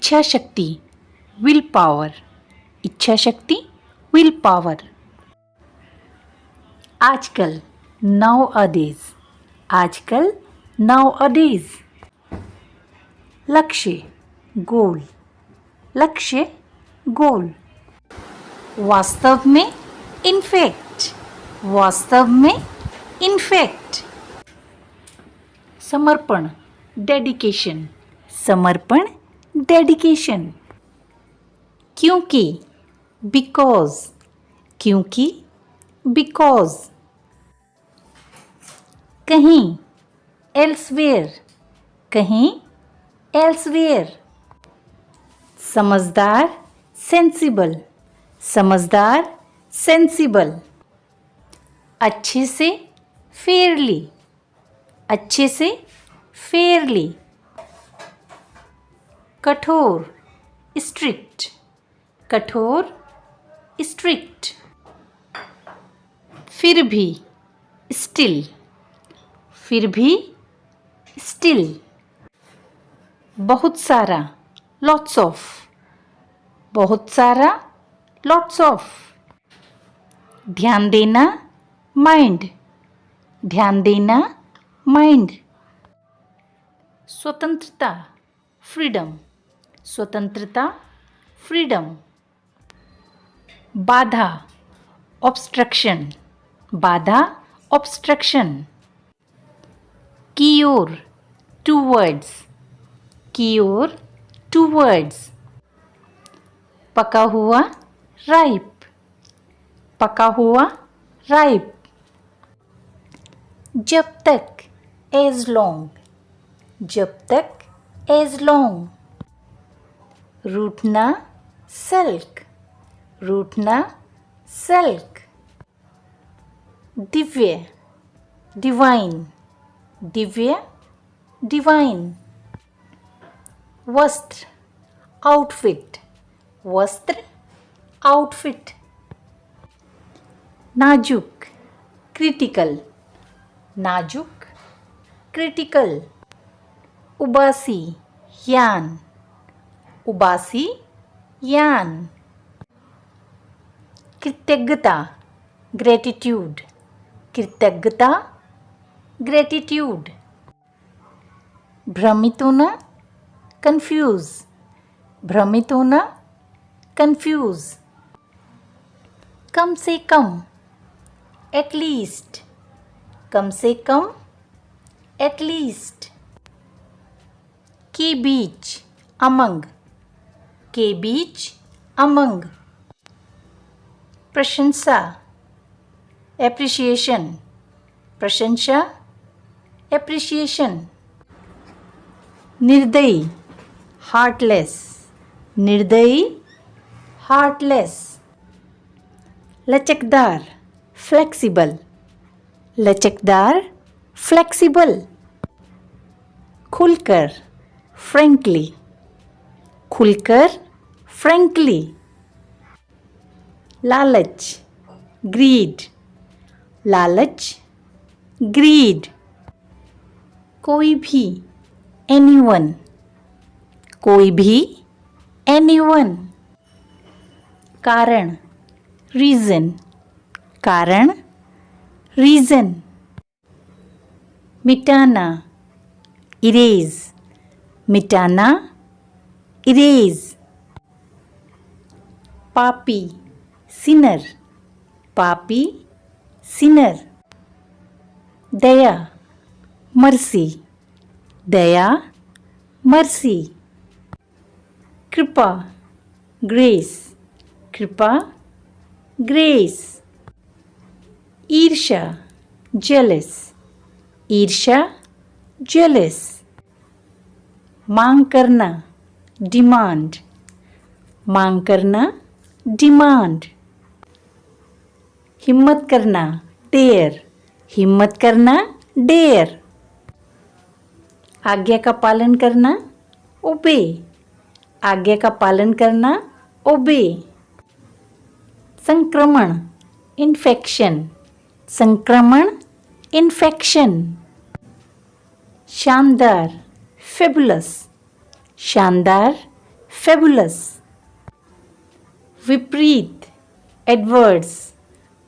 इच्छा शक्ति, will power, इच्छा शक्ति, विल पावर। आजकल, nowadays, आजकल, nowadays। लक्ष्य, गोल, लक्ष्य, गोल। वास्तव में, इनफैक्ट, वास्तव में, इनफैक्ट। समर्पण, डेडिकेशन, समर्पण, डेडिकेशन। क्योंकि, बिकॉज, क्योंकि, बिकॉज। कहीं, एल्सवेयर, कहीं, एल्सवेयर। समझदार, सेंसिबल, समझदार, सेंसिबल। अच्छे से, फेयरली, अच्छे से, फेयरली। कठोर, स्ट्रिक्ट, कठोर, स्ट्रिक्ट। फिर भी, स्टिल, फिर भी, स्टिल। बहुत सारा, लॉट्स ऑफ, बहुत सारा, लॉट्स ऑफ। ध्यान देना, माइंड, ध्यान देना, माइंड। स्वतंत्रता, फ्रीडम, स्वतंत्रता, फ्रीडम। बाधा, ऑब्स्ट्रक्शन, बाधा, ऑब्स्ट्रक्शन। की ओर, टूवर्ड्स, की ओर, टूवर्ड्स। पका हुआ, राइप, पका हुआ, राइप। जब तक, एज लॉन्ग, जब तक, as long. रूठना, सल्क, रूठना, सल्क। Divya, divine, Divya, divine. वस्त्र, आउटफिट, वस्त्र, आउटफिट। नाजुक, क्रिटिकल, नाजुक, क्रिटिकल। उबासी, यान, उबासी, यान। कृतज्ञता, ग्रेटिट्यूड, कृतज्ञता, ग्रेटिट्यूड। भ्रमित होना, कंफ्यूज, भ्रमित होना, कंफ्यूज। कम से कम, एटलीस्ट, कम से कम, एटलीस्ट। के बीच, अमंग, के बीच, अमंग। प्रशंसा, एप्रिसिएशन, प्रशंसा, एप्रिसिएशन। निर्दयी, हार्टलेस, निर्दयी, हार्टलेस। लचकदार, फ्लेक्सिबल, लचकदार, फ्लेक्सिबल। खुलकर, फ्रैंकली, खुलकर, फ्रैंकली। लालच, ग्रीड, लालच, ग्रीड। कोई भी, एनीवन, कोई भी, एनीवन। कारण, रीजन, कारण, रीजन। मिटाना, इरेज, मिटाना, इरेज। पापी, सिनर, पापी, सिनर। दया, मर्सी, दया, मर्सी। कृपा, ग्रेस, कृपा, ग्रेस। ईर्ष्या, जेलस, ईर्ष्या, जेलस। मांग करना, डिमांड, मांग करना, डिमांड। हिम्मत करना, डेयर, हिम्मत करना, डेयर। आज्ञा का पालन करना, ओबे, आज्ञा का पालन करना, ओबे। संक्रमण, इन्फेक्शन, संक्रमण, इन्फेक्शन। शानदार, फेबुलस, शानदार, fabulous. विपरीत, adverse,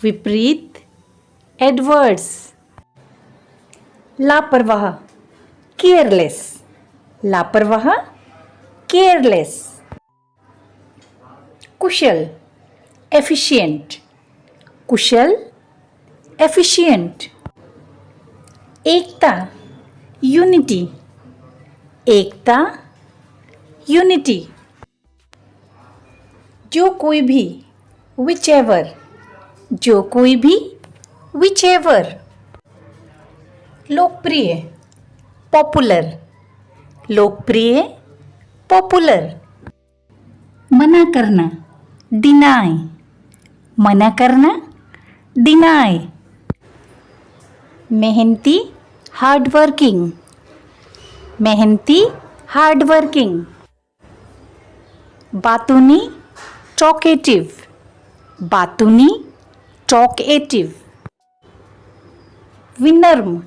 विपरीत, adverse. लापरवाह, careless, लापरवाह, careless. कुशल, efficient, कुशल, efficient. एकता, unity, एकता, unity. जो कोई भी, whichever, जो कोई भी, whichever. लोकप्रिय, popular, लोकप्रिय, popular. मना करना, deny, मना करना, deny. मेहनती, हार्ड वर्किंग, मेहनती, हार्ड वर्किंग. बातूनी, टॉकेटिव, बातूनी, टॉकेटिव. विनम्र,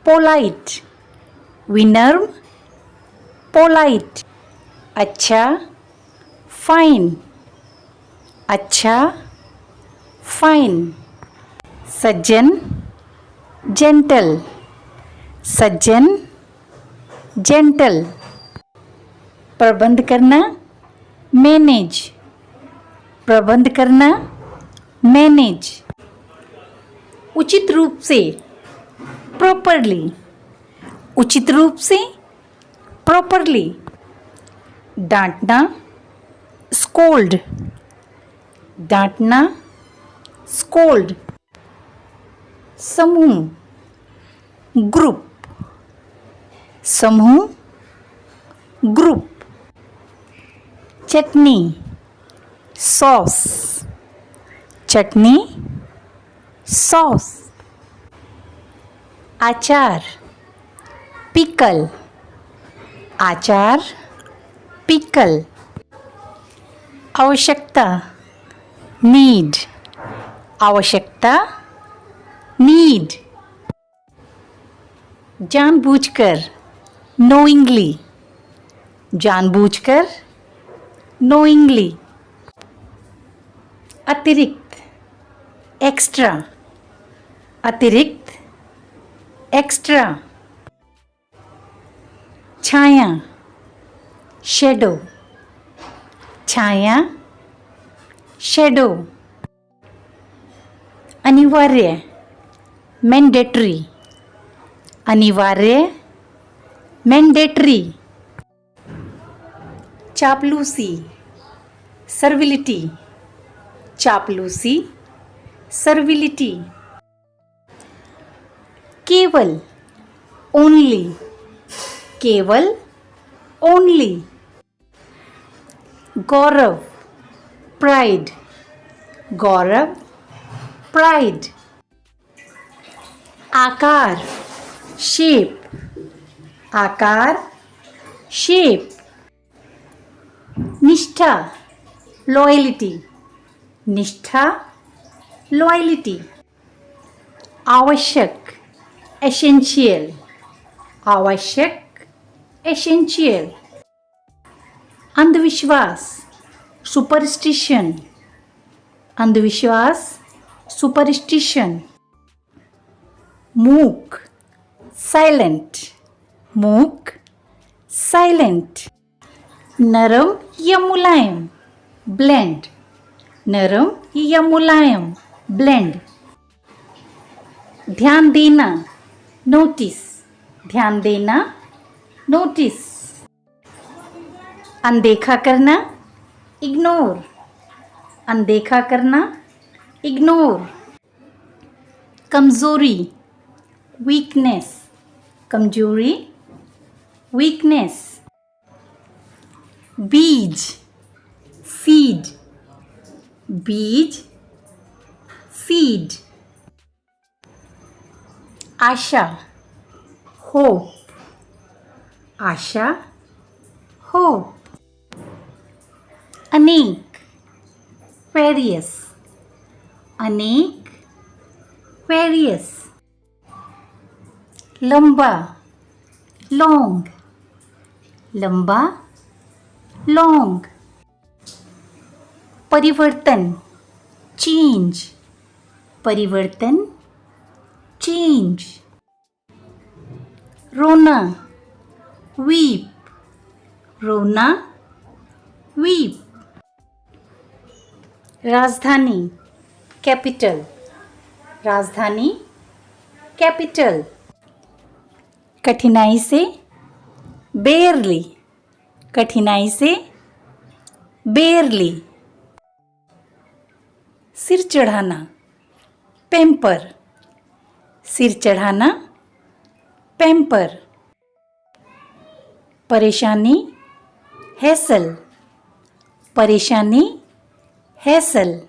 पोलाइट, विनम्र, पोलाइट. अच्छा, फाइन, अच्छा, फाइन. सज्जन, जेंटल, सज्जन, जेंटल. प्रबंध करना, मैनेज, प्रबंध करना, मैनेज. उचित रूप से, प्रॉपरली, उचित रूप से, प्रॉपरली. डांटना, स्कोल्ड, डांटना, स्कोल्ड. समूह, ग्रुप, समूह, group. Chutney, sauce, chutney, sauce. आचार, पिकल, आचार, पिकल. आवश्यकता, नीड, आवश्यकता, नीड. जानबूझकर, knowingly, जानबूझकर, knowingly. अतिरिक्त, एक्स्ट्रा, अतिरिक्त, एक्स्ट्रा. छाया, शेडो, छाया, शेडो. अनिवार्य, मैंडेटरी, अनिवार्य, मैंडेटरी. चापलूसी, सर्विलिटी, चापलूसी, सर्विलिटी. केवल, ओनली, केवल, ओनली. गौरव, प्राइड, गौरव, प्राइड. आकार, शेप, आकार, शेप. निष्ठा, लॉयल्टी, निष्ठा, लॉयल्टी. आवश्यक, एसेंशियल, आवश्यक, एसेंशियल. अंधविश्वास, सुपरस्टिशन, अंधविश्वास, सुपरस्टिशन. मूक, साइलेंट, मूक, साइलेंट. नरम या मुलायम, ब्लेंड, नरम या मुलायम, ब्लेंड. ध्यान देना, नोटिस, ध्यान देना, नोटिस. अनदेखा करना, इग्नोर, अनदेखा करना, इग्नोर. कमजोरी, वीकनेस, कमजोरी, वीकनेस. बीज, सीड, बीज, सीड. आशा, होप, आशा, होप. अनेक, वेरियस, अनेक, वेरियस. लंबा, लॉन्ग, लंबा, लॉन्ग। परिवर्तन चेंज, परिवर्तन चेंज। रोना वीप, रोना वीप। राजधानी कैपिटल, राजधानी कैपिटल। कठिनाई से बेयरली, कठिनाई से बेयरली। सिर चढ़ाना पेम्पर, सिर चढ़ाना पेम्पर। परेशानी हैसल, परेशानी हैसल।